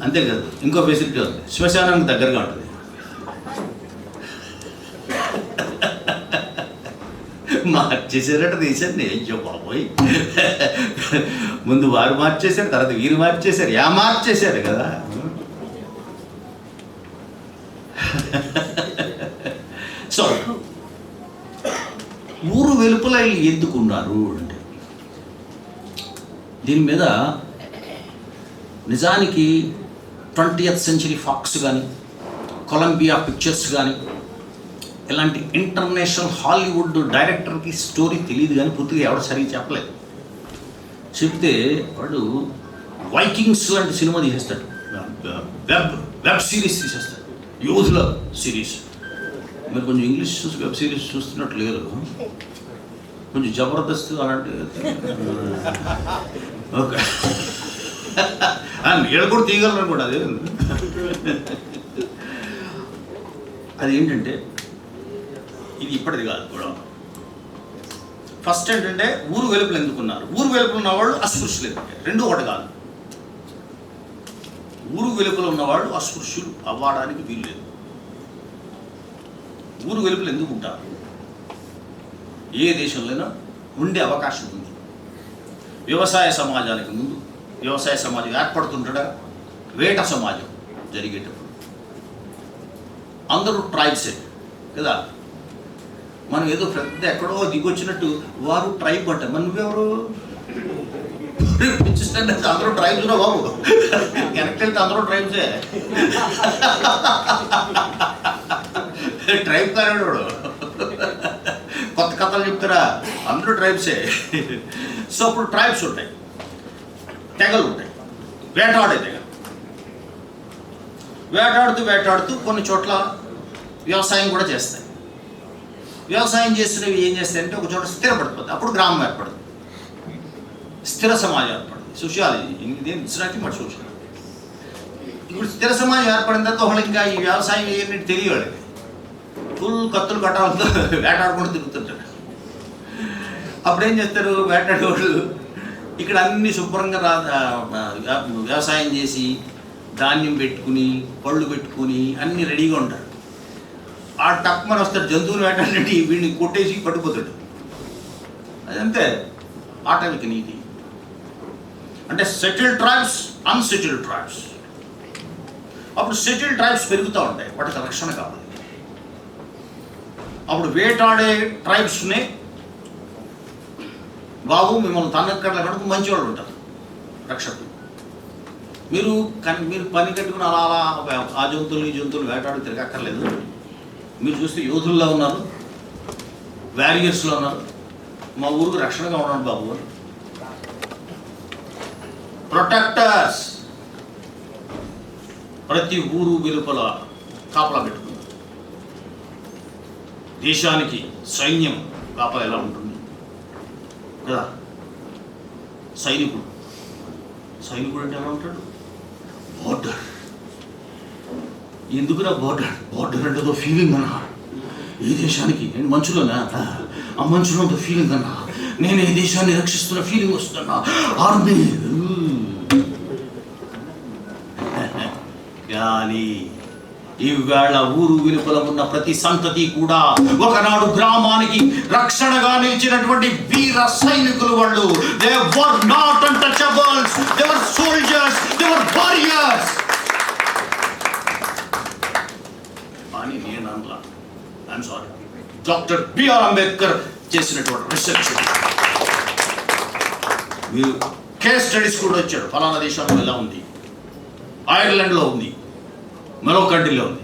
అంతేకాదు, ఇంకో ఫెసిలిటీ ఉంది, శ్మశానానికి దగ్గరగా ఉంటుంది. మార్చేసారట తీశారు. అయ్యో బాబోయ్, ముందు వారు మార్చేశారు, తర్వాత వీరు మార్చేశారు, మార్చేశారు కదా. సో ఊరు వెలుపల ఎందుకున్నారు అంటే, దీని మీద నిజానికి 20th సెంచరీ ఫాక్స్ కానీ, కొలంబియా పిక్చర్స్ కానీ, ఇలాంటి ఇంటర్నేషనల్ హాలీవుడ్ డైరెక్టర్కి స్టోరీ తెలియదు కానీ పూర్తిగా ఎవరు సరిగ్గా చెప్పలేదు. చెప్తే వాడు వైకింగ్స్ లాంటి సినిమా తీసేస్తాడు, వెబ్ సిరీస్ తీసేస్తాడు, యూత్ల సిరీస్. మీరు కొంచెం ఇంగ్లీష్ చూసి వెబ్ సిరీస్ చూస్తున్నట్టు లేరు, కొంచెం జబర్దస్త్ అలాంటి. ఓకే, వీళ్ళు కూడా తీయగలరు కూడా. అది ఏంటంటే ఇది ఇప్పటిది కాదు కూడా. ఫస్ట్ ఏంటంటే ఊరు వెలుపులు ఎందుకున్నారు, ఊరు వెలుపులు ఉన్నవాళ్ళు అస్పృశ్యులు ఎందుకంటే, రెండు ఒకటి కాదు. ఊరు వెలుపులు ఉన్నవాళ్ళు అస్పృశ్యులు అవ్వడానికి వీల్లేదు. ఊరు వెలుపులు ఎందుకు ఉంటారు, ఏ దేశంలోనైనా ఉండే అవకాశం ఉంది. వ్యవసాయ సమాజానికి ముందు, వ్యవసాయ సమాజం ఏర్పడుతుంటా వేట సమాజం జరిగేటప్పుడు అందరూ ట్రైబ్సే కదా. మనం ఏదో పెద్ద ఎక్కడో దిగొచ్చినట్టు వారు ట్రైబ్ అంట, మన నువ్వెవరు అందరూ ట్రైబ్స్ రా బాబు, వెనక్కి వెళ్తే అందరూ ట్రైబ్సే. ట్రైబ్ కానివాడు కొత్త కథలు చెప్తారా, అందరూ ట్రైబ్సే. సో అప్పుడు ట్రైబ్స్ ఉంటాయి, తెగలు ఉంటాయి, వేటాడే తెగ. వేటాడుతూ కొన్ని చోట్ల వ్యవసాయం కూడా చేస్తాయి. వ్యవసాయం చేస్తున్నవి ఏం చేస్తాయంటే ఒక చోట స్థిరపడిపోతుంది, అప్పుడు గ్రామం ఏర్పడుతుంది, స్థిర సమాజం ఏర్పడుతుంది. Sociology it's nothing but sociology. ఇప్పుడు స్థిర సమాజం ఏర్పడిన తర్వాత వాళ్ళకి ఇంకా ఈ వ్యవసాయం ఏంటంటే తెలియదు, ఫుల్ కత్తులు కట్టాలతో వేటాడుకుంటూ తిరుగుతుంటారు. అప్పుడు ఏం చేస్తారు వేటాడేవాళ్ళు, ఇక్కడ అన్ని శుభ్రంగా వ్యవసాయం చేసి ధాన్యం పెట్టుకుని పళ్ళు పెట్టుకుని అన్ని రెడీగా ఉంటారు. ఆ టక్మని వస్తాడు, జంతువులు వేటాడి వీడిని కొట్టేసి పట్టుకుపోతాడు. అదంతే ఆటవిక నీతి. అంటే సెటిల్డ్ ట్రైబ్స్, అన్సెటిల్డ్ ట్రైబ్స్. అప్పుడు సెటిల్డ్ ట్రైబ్స్ పెరుగుతూ ఉంటాయి, వాటికి రక్షణ కావాలి. అప్పుడు వేటాడే ట్రైబ్స్ని బాబు మిమ్మల్ని తనక్కడకు మంచి వాళ్ళు ఉంటారు రక్షకులు. మీరు పని కట్టుకుని అలా ఆ జంతువులు ఈ జంతువులు వేటాడు తిరగక్కర్లేదు. మీరు చూస్తే యోధుల్లో ఉన్నారు, వారియర్స్లో ఉన్నారు. మా ఊరికి రక్షణగా ఉన్నాడు బాబు, ప్రొటెక్టర్స్. ప్రతి ఊరు వెలుపల కాపలా పెట్టుకున్నారు. దేశానికి సైన్యం కాపలా ఎలా ఉంటుంది కదా. సైనికుడు అంటే ఎలా ఉంటాడు, బోర్డర్. ఎందుకురా బోర్డర్ అంటే ఏదో ఫీలింగ్ అన్నా, ఈ దేశానికి నేను మంచులోనా, ఆ మంచులో ఫీలింగ్ అన్నా, నేను ఈ దేశాన్ని రక్షిస్తున్న ఫీలింగ్ వస్తున్నా. ఆర్మీ కానీ ఈవేళ ఊరు వెలుపల ఉన్న ప్రతి సంతతి కూడా ఒకనాడు గ్రామానికి రక్షణగా నిలిచినటువంటి వీర సైనికులు వాళ్ళు. They were not untouchables, they were soldiers, they were warriors. అని నేను అనలా, I'm sorry. Doctor BR Ambedkar చేసినటువంటి రీసెర్చ్, మీరు కేస్ స్టడీస్ కూడా వచ్చాడు. ఫలానా దేశంలో ఎలా ఉంది, ఐర్లాండ్లో ఉంది, మరో కంట్రీలో ఉంది.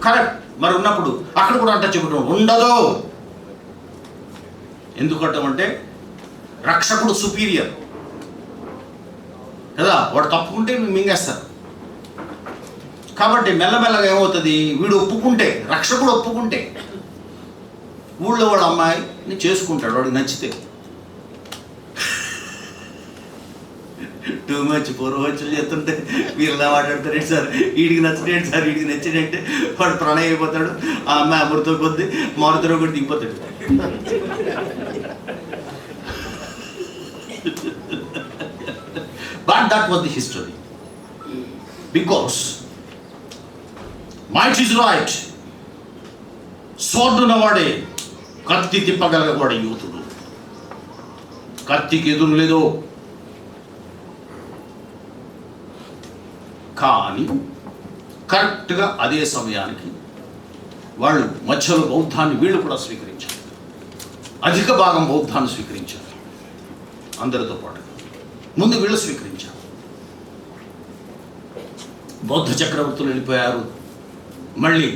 కరెక్ట్. మరి ఉన్నప్పుడు అక్కడ కూడా అంటే చెప్పడం ఉండదు. ఎందుకంటే రక్షకుడు సుపీరియర్ కదా, వాడు తప్పుకుంటే మింగేస్తారు. కాబట్టి మెల్లమెల్లగా ఏమవుతుంది, వీడు ఒప్పుకుంటే, రక్షకుడు ఒప్పుకుంటే ఊళ్ళో వాడు అమ్మాయిని చేసుకుంటాడు, వాడికి నచ్చితే. టూ మచ్ పూర్వచ్చులు చెప్తుంటే వీళ్ళు ఎలా మాట్లాడతారేంటి సార్, వీడికి నచ్చినట్టు సార్, వీడికి నచ్చినట్టే వాడు ప్రణయం అయిపోతాడు. ఆ అమ్మాయి అమృతో కొద్ది మారుతో కూడా దిగిపోతాడు. But that was the history. Because might is right. స్వర్డునవాడే కత్తి తిప్పగలవాడే యూతుడు. కత్తికి ఎదురు లేదో. కానీ కరెక్ట్గా అదే సమయానికి వాళ్ళు మధ్యలో బౌద్ధాన్ని వీళ్ళు కూడా స్వీకరించారు. అధిక భాగం బౌద్ధాన్ని స్వీకరించారు. అందరితో పాటు ముందు వీళ్ళు స్వీకరించారు. బౌద్ధ చక్రవర్తులు వెళ్ళిపోయారు. మళ్ళీ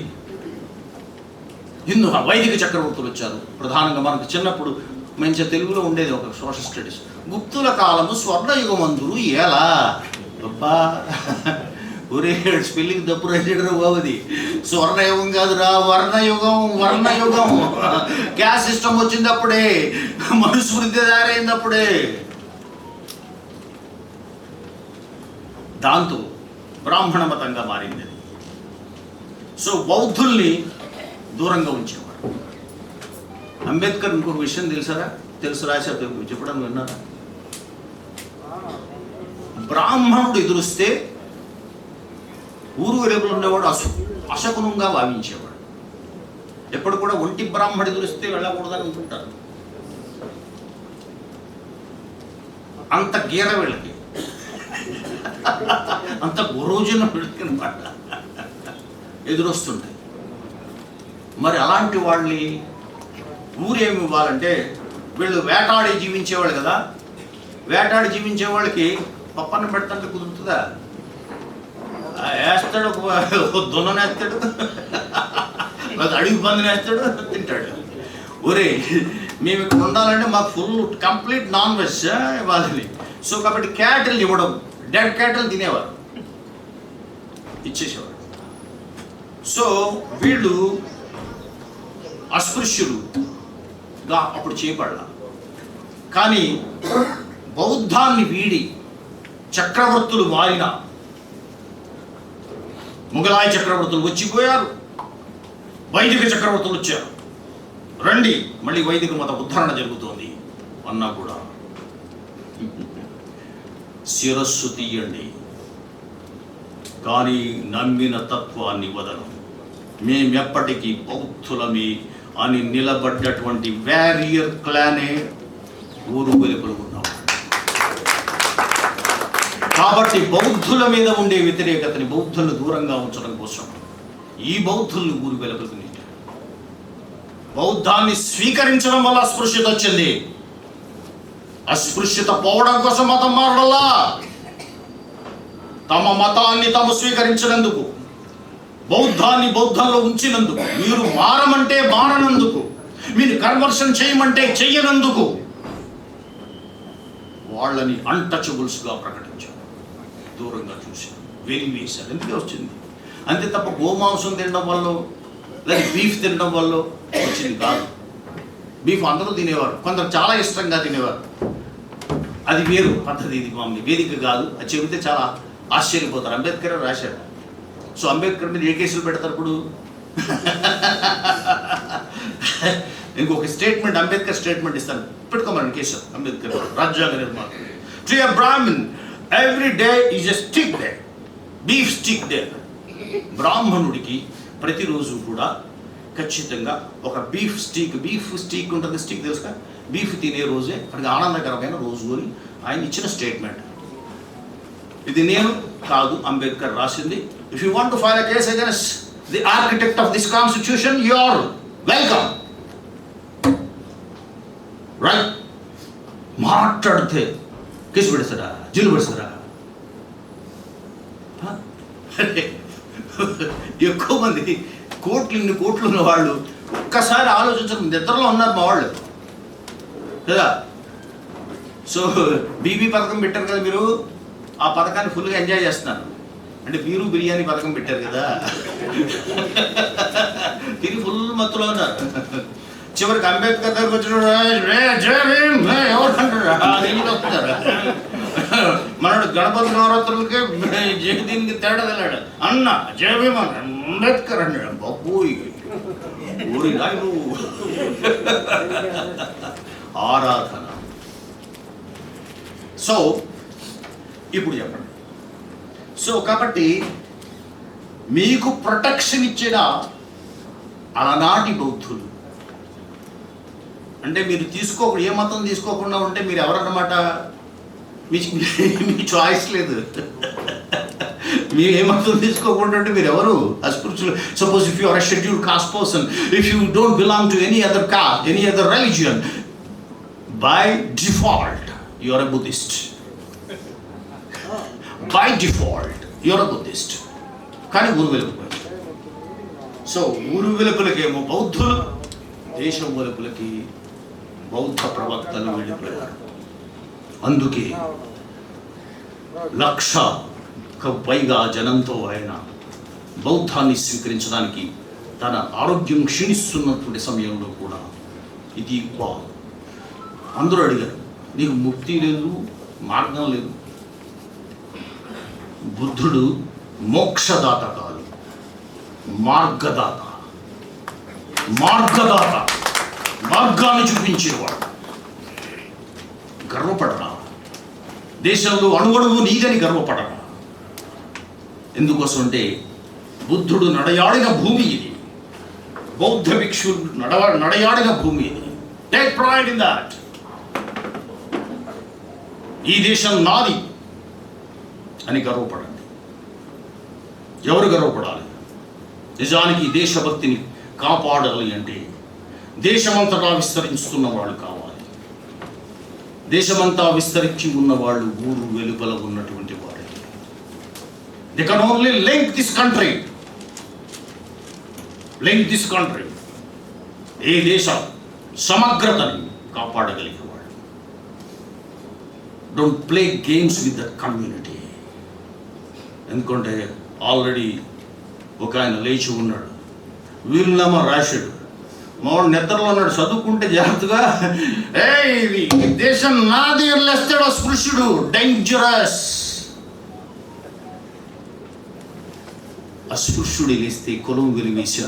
హిందూ వైదిక చక్రవర్తులు వచ్చారు. ప్రధానంగా మనకు చిన్నప్పుడు మంచి తెలుగులో ఉండేది ఒక సోషల్ స్టడీస్, గుప్తుల కాలము స్వర్ణయుగమందురు ఎలా. అబ్బా ఒరే స్పెల్లింగ్ తప్పు రాసేటరా బాబుది. స్వర్ణయుగం కాదురా, వర్ణయుగం. వర్ణయుగం గ్యాస్ సిస్టమ్ వచ్చినప్పుడే, మనుస్మృతి తయారైనప్పుడే. దాంతో బ్రాహ్మణ మతంగా మారింది. సో బౌద్ధుల్ని దూరంగా ఉంచేవాడు. అంబేద్కర్ ఇంకొక విషయం తెలుసు రాశారు, చెప్పడం విన్నారా? బ్రాహ్మణుడు ఎదురుస్తే ఊరు వెలుగులు ఉండేవాడు అశకునంగా భావించేవాడు. ఎప్పుడు కూడా ఒంటి బ్రాహ్మణుడు ఎదురుస్తే వెళ్ళకూడదని అనుకుంటారు. అంత గీర వీళ్ళకి, అంత గురోజన వీళ్ళకి అనమాట ఎదురొస్తుంటాయి. మరి అలాంటి వాళ్ళని ఊరేమి ఇవ్వాలంటే, వీళ్ళు వేటాడి జీవించేవాళ్ళు కదా. వేటాడి జీవించే వాళ్ళకి పప్పన్న పెడతంటే కుదురుతుందా? వేస్తాడు, దున్ననేస్తాడు, అడిగి పందినేస్తాడు, తింటాడు. ఒరే మేము ఇక్కడ ఉండాలంటే మాకు ఫుల్ కంప్లీట్ నాన్ వెజ్ ఇవ్వాలని. సో కాబట్టి క్యాటిల్ ఇవ్వడం, డెడ్ క్యాటిల్ తినేవారు, ఇచ్చేసేవారు. సో వీళ్ళు అస్పృశ్యులుగా అప్పుడు చేయబడాల. కానీ బౌద్ధాన్ని వీడి చక్రవర్తులు మారిన ముగలాయ చక్రవర్తులు వచ్చిపోయారు, వైదిక చక్రవర్తులు వచ్చారు. రండి మళ్ళీ వైదిక మత ఉద్ధరణ జరుగుతోంది అన్నా కూడా శిరస్సు తీయండి, కానీ నమ్మిన తత్వాన్ని వదలం, మేమెప్పటికీ బౌద్ధులమే అని నిలబడ్డటువంటి వారియర్ క్లానే ఊరు వెలుపలు ఉన్నాం. కాబట్టి బౌద్ధుల మీద ఉండే వ్యతిరేకతని, బౌద్ధులను దూరంగా ఉంచడం కోసం ఈ బౌద్ధులను ఊరు వెలుపలకు నెట్టారు. బౌద్ధాన్ని స్వీకరించడం వల్ల అస్పృశ్యత వచ్చింది. అస్పృశ్యత పోవడం కోసం మతం మారడల్లా. తమ మతాన్ని తాము స్వీకరించినందుకు, బౌద్ధాన్ని బౌద్ధంలో ఉంచినందుకు, మీరు మారమంటే మారనందుకు, మీరు కన్వర్షన్ చేయమంటే చెయ్యనందుకు వాళ్ళని అన్టచబుల్స్గా ప్రకటించారు, దూరంగా చూశారు, వెలివేశారు. ఎందుకే వచ్చింది అంతే తప్ప గోమాంసం తినడం వల్ల లేదా బీఫ్ తినడం వల్ల వచ్చింది కాదు. బీఫ్ అందరూ తినేవారు, కొందరు చాలా ఇష్టంగా తినేవారు, అది వేరు పద్ధతి. ఇది మామూలు వేదిక కాదు. అది చెబితే చాలా ఆశ్చర్యపోతారు. అంబేద్కర్ రాశారు. సో అంబేద్కర్ మీద ఏ కేసులు పెడతారు ఇప్పుడు? ఇంకొక స్టేట్మెంట్, అంబేద్కర్ స్టేట్మెంట్ ఇస్తాను, పెట్టుకోమని కేసు. అంబేద్కర్ రాజ్యాంగ నిర్మాణం, to a Brahmin every day is a steak day, beef steak day. బ్రాహ్మణుడికి ప్రతిరోజు కూడా ఖచ్చితంగా ఒక బీఫ్ స్టీక్ ఉంటుంది. స్టిక్ తెలుసుగా, బీఫ్ తినే రోజే అక్కడికి ఆనందకరమైన రోజు అని ఆయన ఇచ్చిన స్టేట్మెంట్. ఇది నేను కాదు, అంబేద్కర్ రాసింది. If you want to file a case against the architect of this constitution, you are welcome. Right? మాట్లాడితే కేసు పెడతారా, జైలు పెడతారా? ఎక్కువ మంది ఇన్ని కోట్లు ఉన్న వాళ్ళు ఒక్కసారి ఆలోచించరు. నిద్రలో ఉన్నారు మా వాళ్ళు కదా. సో బీబీ పథకం పెట్టారు కదా మీరు, ఆ పథకాన్ని ఫుల్గా ఎంజాయ్ చేస్తున్నారు. అంటే మీరు బిర్యానీ పథకం పెట్టారు కదా, తిరిగి ఫుల్ మత్తులో ఉన్నారు. చివరికి అంబేద్కర్ దగ్గరకు వచ్చిన ఎవరు వస్తున్నారు. మనోడు గణపతి నవరాత్రులకే దీనికి తేడా వెళ్ళాడు. అన్న జయ భీమ అంబేద్కర్ అన్నాడు. బాబు ఊరి నాయను ఆరాధన. సో ఇప్పుడు చెప్పండి, సో కాబట్టి మీకు ప్రొటెక్షన్ ఇచ్చిన ఆనాటి బౌద్ధులు, అంటే మీరు ఏ మతం తీసుకోకుండా ఉంటే మీరు ఎవరన్నమాట, మీకు చాయిస్ లేదు. మీరు ఏ మతం తీసుకోకుండా ఉంటే మీరు ఎవరు? అస్పృశ్యులు. Suppose if you are a scheduled caste person, if you don't belong to any other caste, any other religion, by default you are a Buddhist. By default you are a Buddhist. కానీ ఊరు వెలుపులకి, so ఊరు వెలుపులకేమో బౌద్ధులు, దేశం వెలుపులకి బౌద్ధ ప్రవక్తలు వెళ్ళిపోయారు. అందుకే 1,00,000 పైగా జనంతో ఆయన బౌద్ధాన్ని స్వీకరించడానికి తన ఆరోగ్యం క్షీణిస్తున్నటువంటి సమయంలో కూడా ఇది అందరూ అడిగారు, నీకు ముక్తి లేదు, మార్గం లేదు. బుద్ధుడు మోక్షదాత కాదు, మార్గదాత. మార్గాన్ని చూపించేవాడు. గర్వపడరా, దేశంలో అణువణువు నీదని గర్వపడరా. ఎందుకోసం అంటే బుద్ధుడు నడయాడిన భూమి ఇది, బౌద్ధ భిక్షుడు నడయాడిన భూమి ఇది. Take pride in that. ఈ దేశం నాది అని గర్వపడండి. ఎవరు గర్వపడాలి? నిజానికి దేశభక్తిని కాపాడాలి అంటే దేశమంతటా విస్తరించుతున్న వాళ్ళు కావాలి. దేశమంతా విస్తరించి ఉన్నవాళ్ళు ఊరు వెలుపల ఉన్నటువంటి వారే. They can only link this country. ఏ దేశ సమగ్రతని కాపాడగలిగేవాళ్ళు. Don't play games with the community. ఎందుకంటే ఆల్రెడీ ఒక ఆయన లేచి ఉన్నాడు, వీలునామా రాశాడు, మావాడు నిద్రలో ఉన్నాడు, చదువుకుంటే జాగ్రత్తగా, ఇది దేశం నాది లేస్తాడు అస్పృశ్యుడు, డేంజరస్. అస్పృశ్యుడు లేస్తే కులం వెలివేసిన,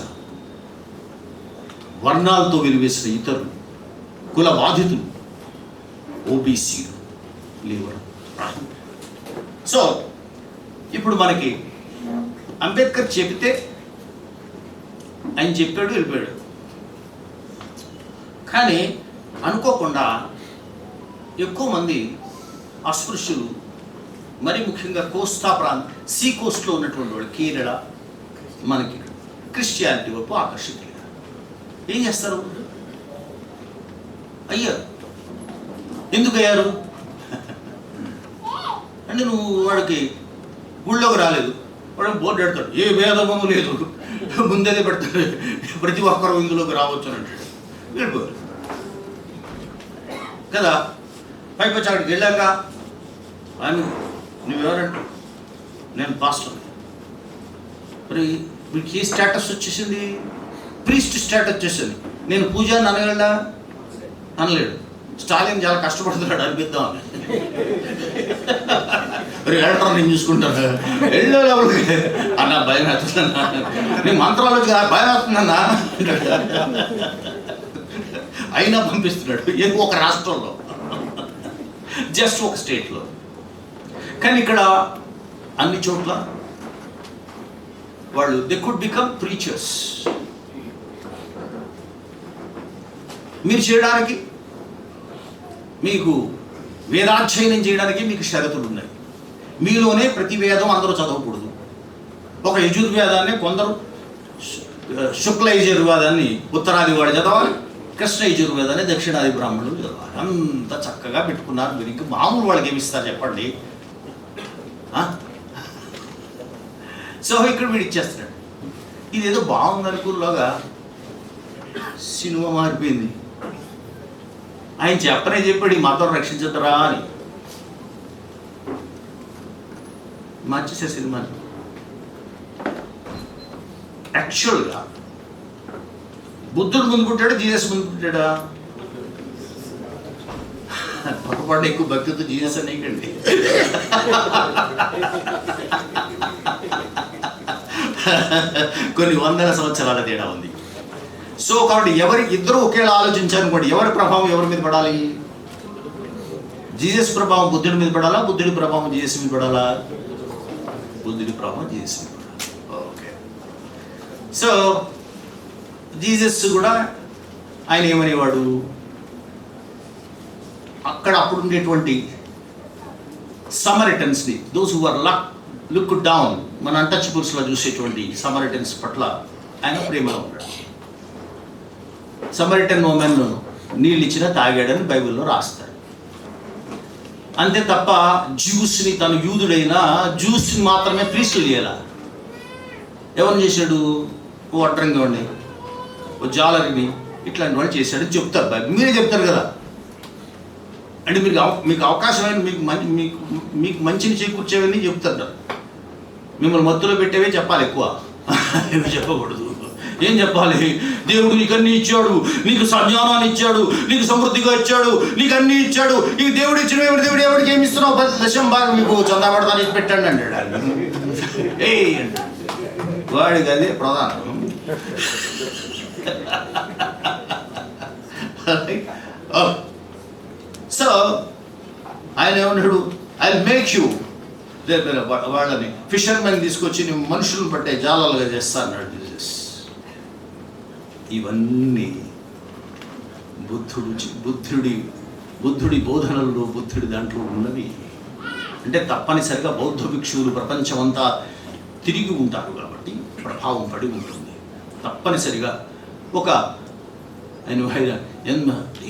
వర్ణాలతో వెలివేసిన ఇతరులు, కుల బాధితులు, ఓబీసీలు లేవరు. సో ఇప్పుడు మనకి అంబేద్కర్ చెబితే ఆయన చెప్పాడు, వెళ్ళిపోయాడు. కానీ అనుకోకుండా ఎక్కువ మంది అస్పృశ్యులు, మరి ముఖ్యంగా కోస్తా సీ కోస్ట్లో ఉన్నటువంటి వాళ్ళు, కేరళ, మనకి క్రిస్టియానిటీ వైపు ఆకర్షితులు. ఏం చేస్తారు? అయ్యారు. ఎందుకు అయ్యారు అంటే, నువ్వు వాడికి గుళ్ళోకి రాలేదు, వాడు బోర్డు పెడతాడు, ఏ భేదము లేదు, ముందేదే పెడతాడు, ప్రతి ఒక్కరు ఇందులోకి రావచ్చు అని అంటాడు. వెళ్ళిపోయారు కదా. పైకి వచ్చి అక్కడికి వెళ్ళాక ఆయన, నువ్వెవరంటే, నేను పాస్టర్. మరి మీకు ఏ స్టేటస్ వచ్చేసింది? ప్రీస్ట్ స్టేటస్ వచ్చేసింది. నేను పూజారిని అనగలడా? అనలేడు. స్టాలిన్ చాలా కష్టపడుతున్నాడు అనిపిద్దామని. మరి వెళ్ళడం నేను చూసుకుంటాను, వెళ్ళే లోపలికి అన్న భయం అవుతుందన్నా, నీ మంత్రాలు వచ్చి భయం అవుతుందన్నా అయినా పంపిస్తున్నాడు. ఏదో ఒక రాష్ట్రంలో, జస్ట్ ఒక స్టేట్లో. కానీ ఇక్కడ అన్ని చోట్ల వాళ్ళు దే కుడ్ బికమ్ ప్రీచర్స్. మీరు చేయడానికి, మీకు వేదాధ్యయనం చేయడానికి మీకు షరతులు ఉన్నాయి. మీలోనే ప్రతి వేదం అందరూ చదవకూడదు. ఒక యజుర్వేదాన్ని కొందరు, శుక్ల యజుర్వేదాన్ని ఉత్తరాది వాడు చదవాలి, కృష్ణ యజుర్వేదాన్ని దక్షిణాది బ్రాహ్మణులు చదవాలి. అంత చక్కగా పెట్టుకున్నారు. మీరు ఇంకా మామూలు వాళ్ళకి ఏమి ఇస్తారు చెప్పండి? సో ఇక్కడ వీడు ఇచ్చేస్తున్నాడు. ఇదేదో బాగుంది అనుకుల్లోగా సినిమా మారిపోయింది. ఆయన చెప్పనే చెప్పాడు, ఈ మతం రక్షించద్దురా అని. మార్చేసే సినిమాని. యాక్చువల్గా బుద్ధుడు ముందు పుట్టాడా, జీసస్ ముందు పుట్టాడా? పొరపాటు ఎక్కువ భక్తితో జీసస్ అనేకండి. కొన్ని వందల సంవత్సరాల తేడా ఉంది. సో కాబట్టి ఇద్దరు ఒకేలా ఆలోచించారనుకోండి, ఎవరి ప్రభావం ఎవరి మీద పడాలి? జీసస్ ప్రభావం బుద్ధుడి మీద పడాలా, బుద్ధుడి ప్రభావం జీసస్ మీద పడాలా? బుద్ధుడి ప్రభావం జీసస్ కూడా. ఓకే, సో జీసస్ కూడా ఆయన ఏమనేవాడు, అక్కడ అప్పుడు ఉండేటువంటి సమరిటన్స్ని, those who are look down, మన అన్టచబుల్స్లో చూసేటువంటి సమరిటన్స్ పట్ల ఆయన ప్రేమలో ఉన్నాడు. సమరిటన్ ఉమెన్ నీళ్ళు ఇచ్చినా తాగాడని బైబిల్లో రాస్తాడు. అంతే తప్ప జ్యూస్ని, తను యూదుడైనా జ్యూస్ని మాత్రమే ప్రీస్టులు చేయాల. ఎవరిని చేశాడు? ఓ అడ్రంగండి, ఓ జాలరిని, ఇట్లాంటి వాళ్ళు చేశాడని చెప్తారు బైబిల్. మీరే చెప్తారు కదా. అంటే మీకు అవకాశమైన మీకు మంచిని చేకూర్చేవన్నీ చెప్తారు. మిమ్మల్ని మత్తులో పెట్టేవే చెప్పాలి ఎక్కువ, ఏమి చెప్పకూడదు. ఏం చెప్పాలి? దేవుడు నీకు అన్నీ ఇచ్చాడు, నీకు సంజ్ఞానాన్ని ఇచ్చాడు, నీకు సమృద్ధిగా ఇచ్చాడు, నీకు అన్నీ ఇచ్చాడు. ఈ దేవుడు ఇచ్చిన దేవుడు ఎవరికి ఏమి ఇస్తున్నావు? 10% మీకు చందాపడతానికి పెట్టండి అంటాడు. ఏ వాడికి అదే ప్రధానం. సో ఆయన ఏమన్నాడు, ఐ మేక్ యూ, వాళ్ళని ఫిషర్మెన్ తీసుకొచ్చి నేను మనుషులను పట్టే జాలాలుగా చేస్తా అన్నాడు జీసస్. ఇవన్నీ బుద్ధుడి బోధనల్లో, బుద్ధుడి దాంట్లో ఉన్నవి. అంటే తప్పనిసరిగా బౌద్ధ భిక్షువులు ప్రపంచం అంతా తిరిగి ఉంటారు కాబట్టి ప్రభావం పడి ఉంటుంది. తప్పనిసరిగా ఒక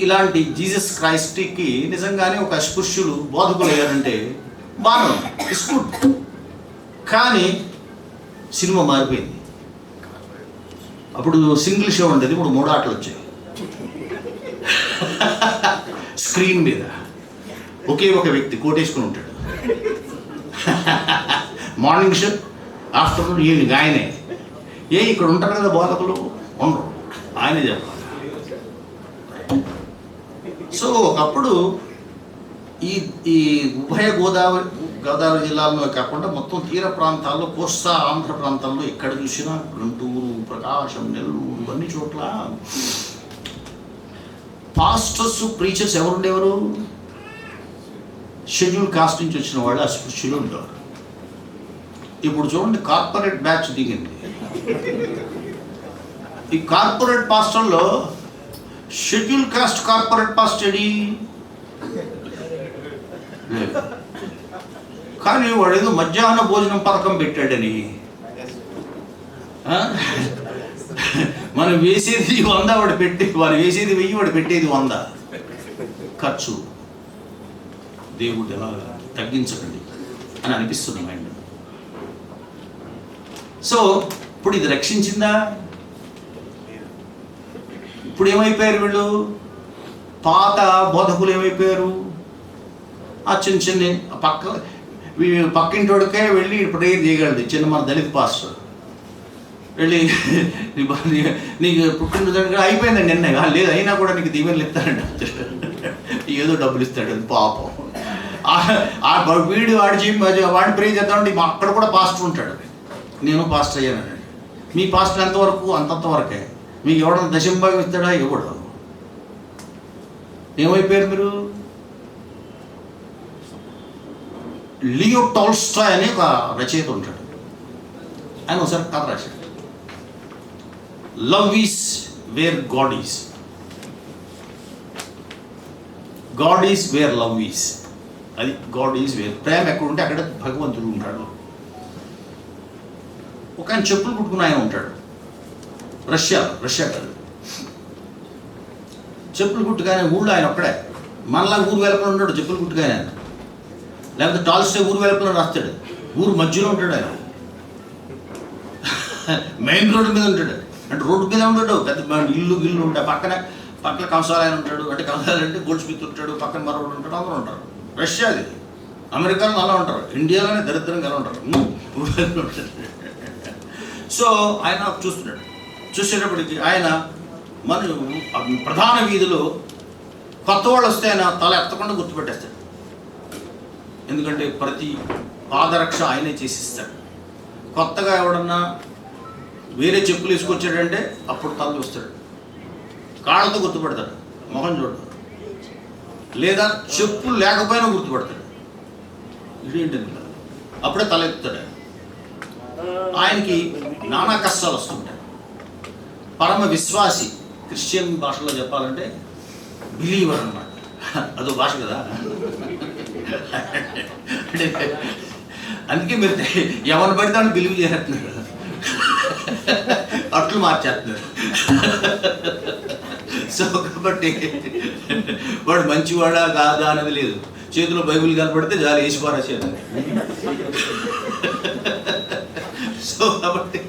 ఇలాంటి జీసస్ క్రైస్ట్కి నిజంగానే ఒక అస్పృశ్యులు బోధకులు అయ్యారంటే బాగా ఇట్స్ గుడ్. కానీ సినిమా మారిపోయింది. అప్పుడు సింగిల్ షో ఉండేది, ఇప్పుడు 3 ఆటలు వచ్చాయి స్క్రీన్ మీద. ఒకే ఒక వ్యక్తి కోటేసుకుని ఉంటాడు. మార్నింగ్ షో, ఆఫ్టర్నూన్, ఈవినింగ్ ఆయనే. ఇక్కడ ఉంటారు కదా బోధకులు, ఉండరు, ఆయనే చెప్పాలి. సో ఒకప్పుడు ఈ ఉభయ గోదావరి జిల్లాల్లో కాకుండా మొత్తం తీర ప్రాంతాల్లో, కోస్తా ఆంధ్ర ప్రాంతాల్లో ఎక్కడ చూసినా, గుంటూరు, ప్రకాశం, నెల్లూరు, అన్ని చోట్ల పాస్టర్స్, ప్రీచర్స్ ఎవరుండేవారు? షెడ్యూల్ కాస్ట్ నుంచి వచ్చిన వాళ్ళు, అస్పృశ్యులు ఉండేవారు. ఇప్పుడు చూడండి, కార్పొరేట్ బ్యాచ్ దిగింది. ఈ కార్పొరేట్ పాస్టర్లో షెడ్యూల్ కాస్ట్ కార్పొరేట్ పాస్టర్ కానీ వాడు ఏదో మధ్యాహ్న భోజనం పథకం పెట్టాడని, మనం వేసేది 100, వాడు వేసేది 1000, వాడు పెట్టేది 100 ఖర్చు. దేవుడు ఎలా తగ్గించకండి అని అనిపిస్తుంది మైండ్. సో ఇప్పుడు ఇది రక్షించిందా? ఇప్పుడు ఏమైపోయారు వీళ్ళు? పాత బోధకులు ఏమైపోయారు? ఆ చిన్న పక్కింటోడికే వెళ్ళి ప్రేయర్ చేయగలదు. చిన్న మన దళిత పాస్టర్ వెళ్ళి నీకు పుట్టినరోజు అయిపోయిందండి నిన్న, లేదు అయినా కూడా నీకు దీవెనలు ఇస్తాడండి, ఏదో డబ్బులు ఇస్తాడు. పాపం వీడు వాడి ప్రే చేద్దామండి. అక్కడ కూడా పాస్టర్ ఉంటాడు. నేను పాస్టర్ అయ్యానండి. మీ పాస్టర్ ఎంతవరకు? అంతంతవరకే. మీకు ఎవడన్నా దశంభాగం ఇస్తాడా? ఇవ్వడు. ఏమైపోయారు మీరు? లియో టాల్స్టాయ్ అనే ఒక రచయిత ఉంటాడు. ఆయన ఒకసారి కథ రాశాడు, love is where God is, God is where love is. అది గాడ్ ఈజ్ వేర్. ప్రేమ ఎక్కడ ఉంటే అక్కడ భగవంతుడు ఉంటాడు. ఒక ఆయన చెప్పులు కుట్టుకుని ఆయన ఉంటాడు. రష్యా కాదు, చెప్పులు కుట్టుగానే ఊళ్ళో ఆయన ఒక్కడే. మనలా ఊరు వెలపలు ఉంటాడు చెప్పులు కుట్టుగానే ఆయన. లేకపోతే టాల్స్టాయ్ ఊరు వెలపలు రాస్తాడు, ఊరు మధ్యలో ఉంటాడు ఆయన. మెయిన్ రోడ్డు మీద ఉంటాడు. అంటే రోడ్డు మీద ఉంటాడు, పెద్ద ఇల్లు ఉంటాయి. పక్కన కంసాలు ఆయన ఉంటాడు. అంటే కంసాలు అంటే గోల్డ్ స్మిత్ ఉంటాడు, పక్కన మరొకడు ఉంటాడు, అందరూ ఉంటారు. రష్యాది. అమెరికాలో అలా ఉంటారు, ఇండియాలోనే దరిద్రంగా ఎలా ఉంటారు. సో ఆయన చూస్తున్నాడు. చూసేటప్పటికి ఆయన మన ప్రధాన వీధిలో కొత్త వాళ్ళు వస్తే ఆయన తల ఎత్తకుండా గుర్తుపెట్టేస్తాడు. ఎందుకంటే ప్రతి పాదరక్ష ఆయనే చేసిస్తాడు. కొత్తగా ఎవడన్నా వేరే చెప్పులు వేసుకొచ్చాడంటే అప్పుడు తల చూస్తాడు, కాళ్ళతో గుర్తుపెడతాడు, మొహం చూడడు. లేదా చెప్పులు లేకపోయినా గుర్తుపడతాడు. ఇదేంటండి, అప్పుడే తల ఎత్తుతాడు. ఆయనకి నానా కష్టాలు వస్తుంటాయి. పరమ విశ్వాసి, క్రిస్టియన్ భాషలో చెప్పాలంటే బిలీవర్ అన్నమాట. అదో భాష కదా. అంటే అందుకే మీరు ఎవరు పడితే అని బిలీవ్ చేస్తున్నారు, అట్లు మార్చేస్తున్నారు. సో కాబట్టి వాడు మంచివాడా కాదా అనేది లేదు, చేతిలో బైబిల్ కనపడితే చాలు వేసిపారా చేత. సో కాబట్టి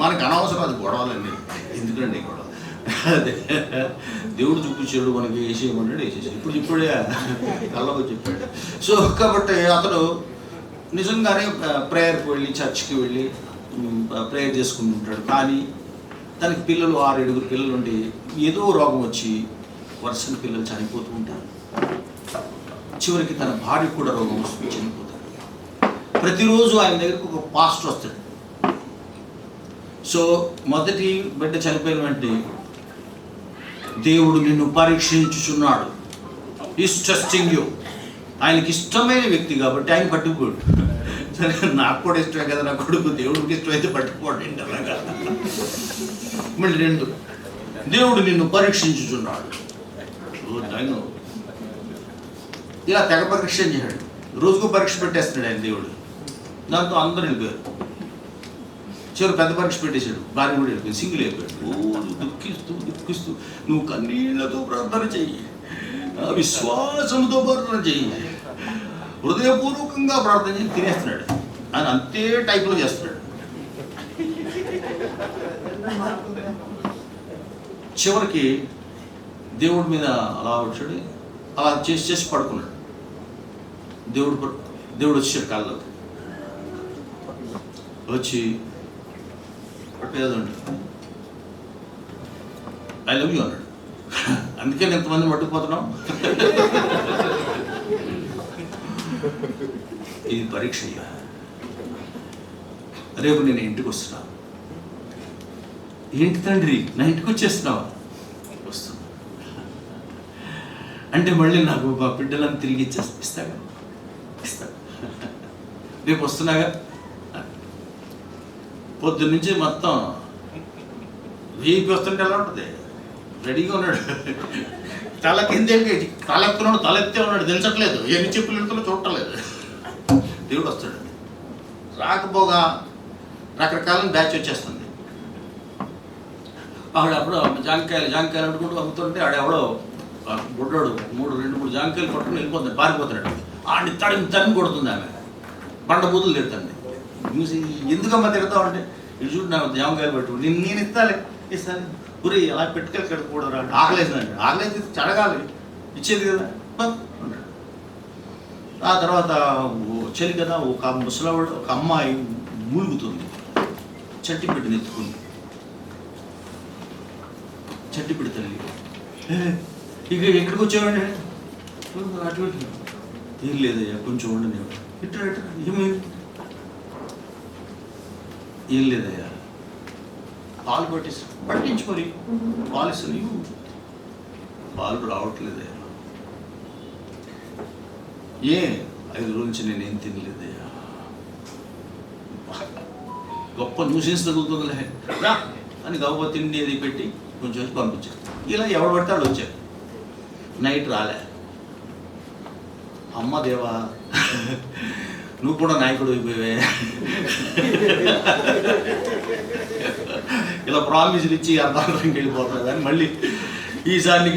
మనకు అనవసరం అది గొడవలండి, ఎందుకండి గొడవ? అదే దేవుడు చూపించాడు మనకి, వేసేయమన్నాడు వేసేసాడు. ఇప్పుడే కళ్ళకు చెప్పాడు. సో కాబట్టి అతడు నిజంగానే ప్రేయర్కి వెళ్ళి, చర్చ్కి వెళ్ళి ప్రేయర్ చేసుకుంటుంటాడు. కానీ తనకి పిల్లలు 6-7 పిల్లలు ఉండి ఏదో రోగం వచ్చి వరుసని పిల్లలు చనిపోతూ ఉంటారు. చివరికి తన భార్య కూడా రోగం వస్తుంది, చనిపోతారు. ప్రతిరోజు ఆయన దగ్గరకు ఒక పాస్టర్ వస్తాడు. సో మొదటి బిడ్డ చనిపోయిన వెంటనే దేవుడు నిన్ను పరీక్షించుచున్నాడు, ఈస్ టెస్టింగ్ యూ. ఆయనకి ఇష్టమైన వ్యక్తి కాబట్టి ఆయన పట్టుకోడు. నాకు కూడా ఇష్టమే కదా నా కొడుకు, దేవుడికి ఇష్టమైతే పట్టుకోండి అలాగా. మళ్ళీ 2, దేవుడు నిన్ను పరీక్షించుచున్నాడు. ఇలా తెగ పరీక్ష చేశాడు, రోజుకు పరీక్ష పెట్టేస్తున్నాడు ఆయన దేవుడు. దాంతో అందరూ వెళ్ళిపోయారు. చివరి పెద్ద పరీక్ష పెట్టేశాడు, భార్య కూడా వెళ్ళిపోయింది, సింగిల్ అయిపోయాడు. రోజు దుఃఖిస్తూ నువ్వు కన్నీళ్లతో ప్రార్థన చెయ్యి, విశ్వాసంతో ప్రార్థన చెయ్యి, హృదయపూర్వకంగా ప్రార్థన చేసి తినేస్తున్నాడు. ఆయన అంతే టైప్లో చేస్తున్నాడు. చివరికి దేవుడి మీద అలా వచ్చాడు, అలా చేసి పడుకున్నాడు. దేవుడు వచ్చాడు కాళ్ళలోకి వచ్చి, పట్టేదండి ఐ లవ్ యూ అన్నాడు. అందుకే ఎంతమంది పట్టుకుపోతున్నాం. ఇది పరీక్ష. రేపు నేను ఇంటికి వస్తున్నా. ఏంటి తండ్రి నా ఇంటికి వచ్చేస్తున్నావా? వస్తున్నా అంటే మళ్ళీ నాకు మా బిడ్డలను తిరిగి ఇస్తాగా? రేపు వస్తున్నాగా. పొద్దున్న నుంచి మొత్తం వీపి వస్తుంటే ఎలా ఉంటుంది, రెడీగా ఉన్నాడు. తల కిందే తలెత్తున్నాడు, తలెత్తే ఉన్నాడు, దించట్లేదు, ఎన్ని చెప్పులు వెళ్తున్నా చూడటలేదు. దేవుడు వస్తాడు. రాకపోగా రకరకాల బ్యాచ్ వచ్చేస్తుంది. అప్పుడు జాంకాయలు అనుకుంటూ అమ్ముతుంటే ఆడెవడో బుడ్డాడు 2-3 జాంకాయలు పట్టుకుని వెళ్ళిపోతుంది, పారిపోతున్నాడు. ఆడిని తడిని కొడుతుంది ఆమె, బండ బూతులు తిడుతుంది. ఎందుకమ్మా తిడతావు అంటే, ఇది చూడు నాకు జామకాయలు పట్టుకుని నేను ఇస్తాను గురి అలా పెట్టుకెళ్ళి కడుక్కోవడం రా. ఆకలేసి చడగాలి, ఇచ్చేది కదా అన్నాడు. ఆ తర్వాత చలి కదా, ఒక ముసలవాడు, ఒక అమ్మాయి మూలుగుతుంది, చట్టిపెట్టిని ఎత్తుకుంది. చట్టిపెట్టి తల్లి, ఇక ఎక్కడికి వచ్చావండి? అటు ఏం లేదయ్యా, కొంచెం ఉండని. ఇట్లా ఏమైంది? ఏం లేదయ్యా, పాలు పట్టించుకొని పాలు ఇస్తాను, పాలు రావట్లేదయ్యా. 5 రోజుల నుంచి నేనేం తినలేదయ్యా. గొప్ప న్యూసెన్స్ తగులుతుందిలే రా అని గొప్ప తిండి అది పెట్టి కొంచెం పంపించారు. ఇలా ఎవరు పడితే వాళ్ళు వచ్చారు. నైట్ రాలే. అమ్మ దేవా, నువ్వు కూడా నాయకుడు అయిపోయావే. ఇలా ప్రామిసులు ఇచ్చి అర్థానికి వెళ్ళిపోతున్నా కానీ మళ్ళీ ఈసారి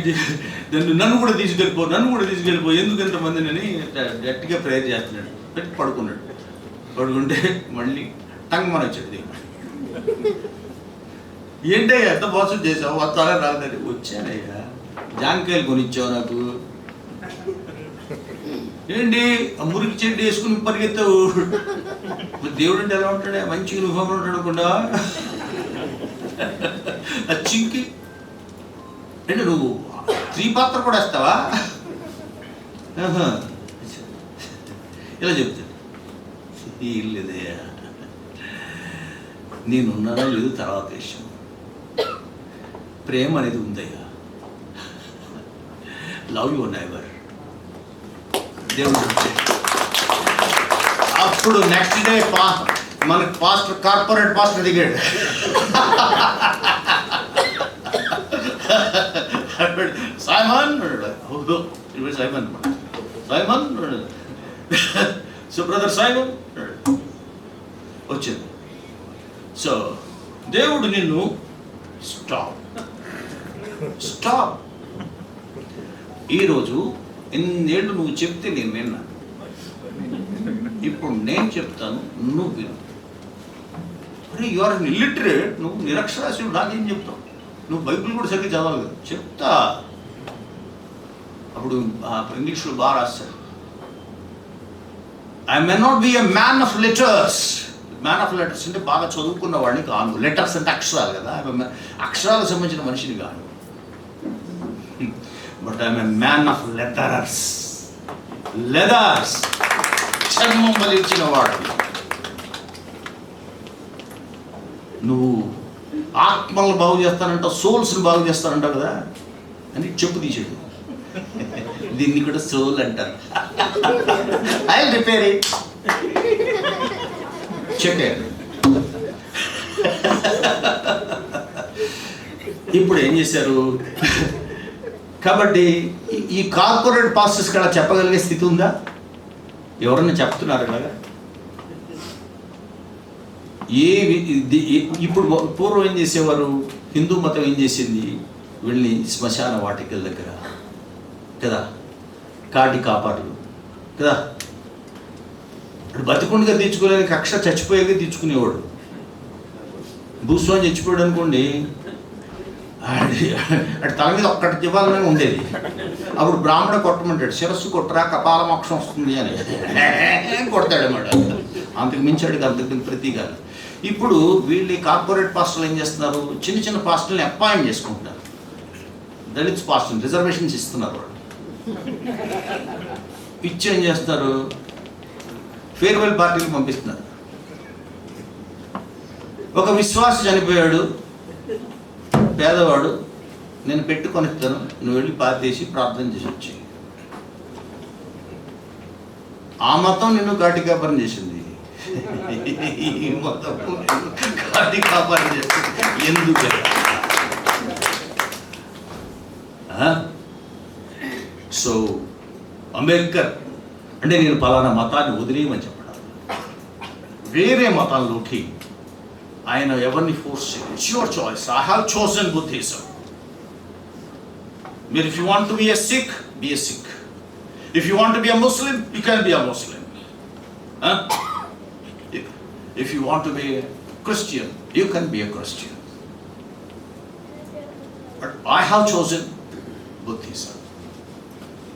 నన్ను కూడా తీసుకెళ్ళిపో ఎందుకు ఎంతమందిని అని గట్టిగా ప్రేయర్ చేస్తున్నాడు. పెట్టి పడుకుంటే మళ్ళీ టంగమని వచ్చాడు దేవుడు. ఏంటయ్యా ఎంత మోసం చేసావు, వస్తారా రాలేదండి? వచ్చానయ్యా, జాంకాయలు కొనిచ్చావు నాకు. ఏంటి ఆ మురికి చెడ్డి వేసుకుని పరిగెత్తావు? దేవుడు అంటే ఎలా ఉంటాడే, మంచి అనుభవం ఉంటాడు అనుకుండా. ఆ చింకి అంటే నువ్వు 3 పాత్ర కూడా వేస్తావా? ఇలా చెప్తాడు. ఏం లేదయ్యా, నేనున్నానో లేదు తర్వాత విషయం, ప్రేమ అనేది ఉందయ్యా. Love you never. దేవుడు అప్పుడు నెక్స్ట్ డే మనకి పాస్టర్, కార్పొరేట్ పాస్టర్ దిగాడు. Simon Simon Simon so brother Simon వచ్చింది. సో దేవుడు నిన్ను స్టాప్ ఈరోజు ఎన్నేళ్ళు నువ్వు చెప్తే నేను విన్నా, ఇప్పుడు నేను చెప్తాను, నువ్వు విను. అరే యు ఆర్ ఇల్లిటరేట్, నువ్వు నిరక్షరాస్యుడు, నాకేం చెప్తావు? నువ్వు బైబిల్ కూడా సరిగ్గా చదవాలి కదా. చెప్తా. అప్పుడు ఇంగ్లీష్లో బాగా రాస్తాడు, I may not be a man of letters. Man of letters అంటే బాగా చదువుకున్న వాడిని కాను. లెటర్స్ అంటే అక్షరాలు కదా, అక్షరాలకు సంబంధించిన మనిషిని కాను. But I'm a man of letters. చర్మం బలించిన వాడు. నువ్వు ఆత్మలను బాగు చేస్తానంటావు, సోల్స్ని బాగు చేస్తానంటావు కదా అని చెప్పు తీసేడు. దీన్ని కూడా సోల్ అంటారు. I repair it. చెక్. ఇప్పుడు ఏం చేశారు కాబట్టి ఈ కార్పొరేట్ పాస్టర్స్ కూడా చెప్పగలిగే స్థితి ఉందా? ఎవరన్నా చెప్తున్నారు ఇలాగా? ఇప్పుడు పూర్వం ఏం చేసేవారు? హిందూ మతం ఏం చేసింది? వెళ్ళి శ్మశాన వాటికల దగ్గర కదా, కాటి కాపాడులు కదా, బతికుండగా తీర్చుకోలేని కక్ష చచ్చిపోయాక తీర్చుకునేవాడు. భూస్వామి చచ్చిపోయాడు అనుకోండి, అటు తల మీద ఒక్కటి ఇవ్వాలని ఉండేది. అప్పుడు బ్రాహ్మణ కొట్టమంటాడు, శిరస్సు కొట్టరా కపాల మోక్షం వస్తుంది అని కొడతాడు అన్నమాట. అంతకు మించాడు, అంతకు ప్రతీకాలు. ఇప్పుడు వీళ్ళు కార్పొరేట్ పాస్టర్లు ఏం చేస్తున్నారు? చిన్న చిన్న పాస్టర్ని అపాయింట్ చేసుకుంటున్నారు. దళిత్ పాస్టర్ని రిజర్వేషన్స్ ఇస్తున్నారు. వాళ్ళు ఇచ్చి ఏం చేస్తారు? ఫేర్వెల్ పార్టీకి పంపిస్తున్నారు. ఒక విశ్వాసి చనిపోయాడు, పేదవాడు, నేను పెట్టుకొనిస్తాను, నువ్వు వెళ్ళి పాతేసి ప్రార్థన చేసి వచ్చి. ఆ మతం నిన్ను కాటి కాపరం చేసింది, ఈ మతం కాటి కాపరం చేస్తుంది. ఎందుకు? సో అంబేద్కర్ అంటే నేను పలానా మతాన్ని వదిలేయమని చెప్పడం, వేరే మతాల్లోకి ఆయన ఎవరిని ఫోర్స్ చేయాలి. It's your choice. I have chosen Buddhism. మీరు if you want to be a Sikh, be a Sikh. If you want to be a Muslim, you can be a Muslim. If you want to be a Christian, you can be a Christian. But I have chosen Buddhism.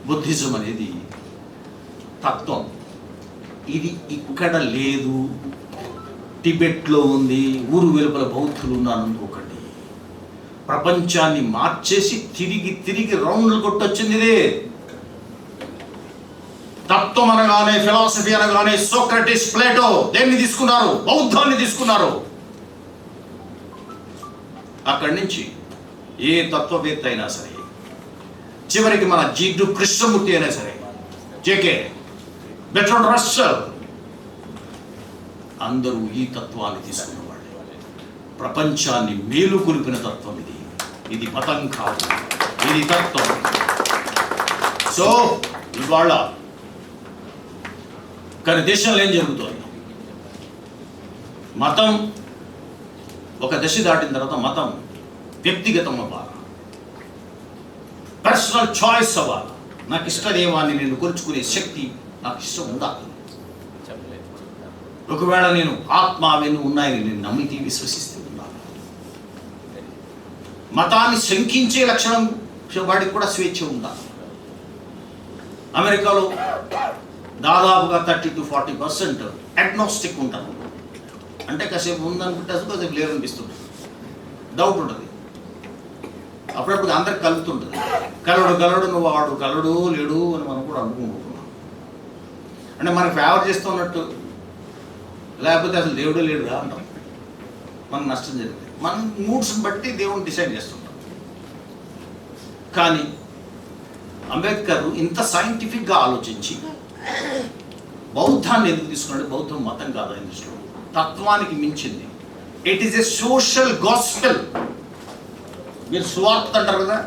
Buddhism అనేది తత్వం. ఇది ఇక్కడ లేదు, టిబెట్లో ఉంది, ఊరు వెలుపల బౌద్ధులు ఉన్నారు అనుకోకండి. ప్రపంచాన్ని మార్చేసి తిరిగి రౌండ్లు కొట్టొచ్చింది ఇదే. తత్వం అనగానే, ఫిలాసఫీ అనగానే సోక్రటిస్, ప్లేటో దేన్ని తీసుకున్నారు? బౌద్ధాన్ని తీసుకున్నారు. అక్కడి నుంచి ఏ తత్వవేత్త అయినా సరే, చివరికి మన జిడ్డు కృష్ణమూర్తి అయినా సరే, జేకే, బెర్ట్రాండ్ రస్సెల్, అందరూ ఈ తత్వాన్ని తీసుకున్నవాళ్ళు. ప్రపంచాన్ని మేలు కొలిపిన తత్వం ఇది. ఇది మతం కాదు, ఇది తత్వం. సో ఇవాళ కానీ దేశంలో ఏం జరుగుతుంది? మతం ఒక దశ దాటిన తర్వాత మతం వ్యక్తిగతం అవ్వాలి, పర్సనల్ చాయిస్ అవ్వాలి. నాకు ఇష్టదేవాన్ని నేను కొలుచుకునే శక్తి నాకు ఇష్టం ఉండాలి. ఒకవేళ నేను ఆత్మావేను ఉన్నాయని నేను నమ్మితే, విశ్వసిస్తే ఉన్నాను. మతాన్ని శంకించే లక్షణం వాడికి కూడా స్వేచ్ఛ ఉండాలి. అమెరికాలో దాదాపుగా 30 to 40% అగ్నోస్టిక్ ఉంటారు. అంటే కాసేపు ఉందనుకుంటే కాసేపు లేరనిపిస్తుంది, డౌట్ ఉంటుంది. అప్పుడప్పుడు అందరికి కలుగుతుంటుంది. కలడు నువ్వు వాడు కలడు లేడు అని మనం కూడా అనుకుంటున్నాం. అంటే మనకు ఫేవర్ చేస్తున్నట్టు, లేకపోతే అసలు దేవుడే లేడుగా అంటాం. మనకు నష్టం జరిగింది. మన మూడ్స్ని బట్టి దేవుడిని డిసైడ్ చేస్తుంటాం. కానీ అంబేద్కర్ ఇంత సైంటిఫిక్గా ఆలోచించి బౌద్ధాన్ని ఎందుకు తీసుకున్నాడు? బౌద్ధం మతం కాదు ఆయన దృష్టిలో. తత్వానికి మించింది. It is a social gospel. మీరు సువార్త అంటారు కదా,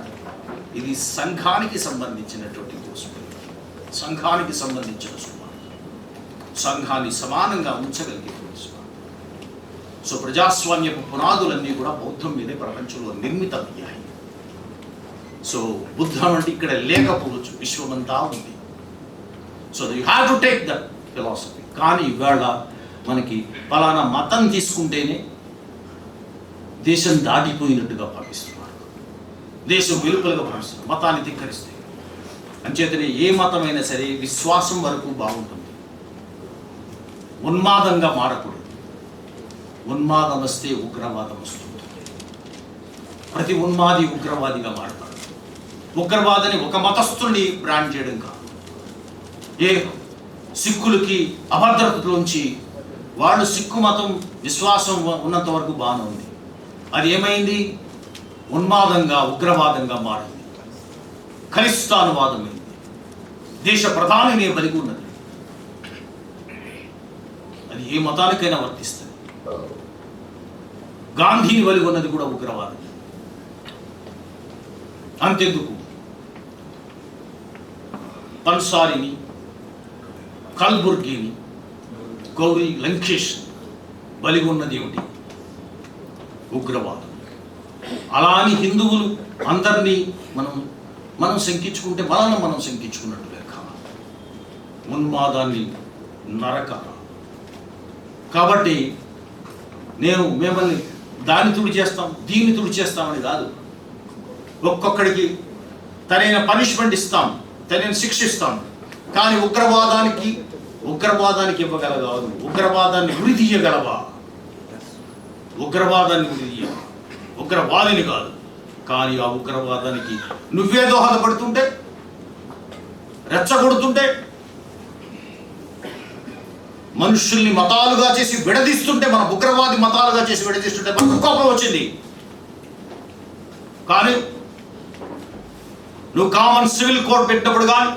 ఇది సంఘానికి సంబంధించినటువంటి గాస్పెల్, సంఘానికి సంబంధించిన సువార్త, సంఘాన్ని సమానంగా ఉంచగలిగేటువంటి సువార్త. సో ప్రజాస్వామ్యపు పునాదులన్నీ కూడా బౌద్ధం మీదే ప్రపంచంలో నిర్మితమయ్యాయి. సో బుద్ధం అంటే ఇక్కడ లేకపోవచ్చు, విశ్వమంతా ఉంది. So you have to take that philosophy. కానీ ఇవాళ మనకి పలానా మతం తీసుకుంటేనే దేశం దాటిపోయినట్టుగా భావిస్తున్నారు, దేశం వెలుపలుగా భావిస్తున్నారు, మతాన్ని ధిక్కరిస్తే. అంచేతనే ఏ మతమైనా సరే విశ్వాసం వరకు బాగుంటుంది, ఉన్మాదంగా మారకూడదు. ఉన్మాదం వస్తే ఉగ్రవాదం వస్తుంది. ప్రతి ఉన్మాది ఉగ్రవాదిగా మారతాడు. ఉగ్రవాదని ఒక మతస్థుల్ని బ్రాండ్ చేయడం కాదు. ఏ సిక్కులకి అభద్రతలోంచి వాళ్ళు సిక్కు మతం విశ్వాసం ఉన్నంత వరకు బాగానే ఉంది, అది ఏమైంది? ఉన్మాదంగా ఉగ్రవాదంగా మారింది, ఖలిస్తానువాదమైంది, దేశ ప్రధానినే బలిగి ఉన్నది. అది ఏ మతానికైనా వర్తిస్తుంది. గాంధీని బలిగి ఉన్నది కూడా ఉగ్రవాదం. అంతెందుకు, పన్సారిని, కల్బుర్గిని, గౌరీ లంకేష్ బలిగి ఉన్నది ఏమిటి? ఉగ్రవాదం. అలా అని హిందువులు అందరినీ మనం శంకించుకుంటే మనల్ని మనం శంకించుకున్నట్టు లెక్క. ఉన్మాదాన్ని నరకాల. కాబట్టి నేను మిమ్మల్ని దాన్ని తుడి చేస్తాం, దీన్ని తుడి చేస్తామని కాదు. ఒక్కొక్కడికి తనైన పనిష్మెంట్ ఇస్తాం, తనైన శిక్షిస్తాం. కానీ ఉగ్రవాదానికి ఇవ్వగలగా, ఉగ్రవాదాన్ని ఉరి తీయగలవా? ఉగ్రవాదాన్ని ఉరి తీయ, ఉగ్రవాదిని కాదు. కానీ ఆ ఉగ్రవాదానికి నువ్వే దోహదపడుతుంటే, రెచ్చగొడుతుంటే, మనుషుల్ని మతాలుగా చేసి విడదీస్తుంటే, మన ఉగ్రవాది మతాలుగా చేసి విడదీస్తుంటే మనకు కోపం వచ్చింది. కానీ నువ్వు కామన్ సివిల్ కోడ్ పెట్టినప్పుడు కానీ,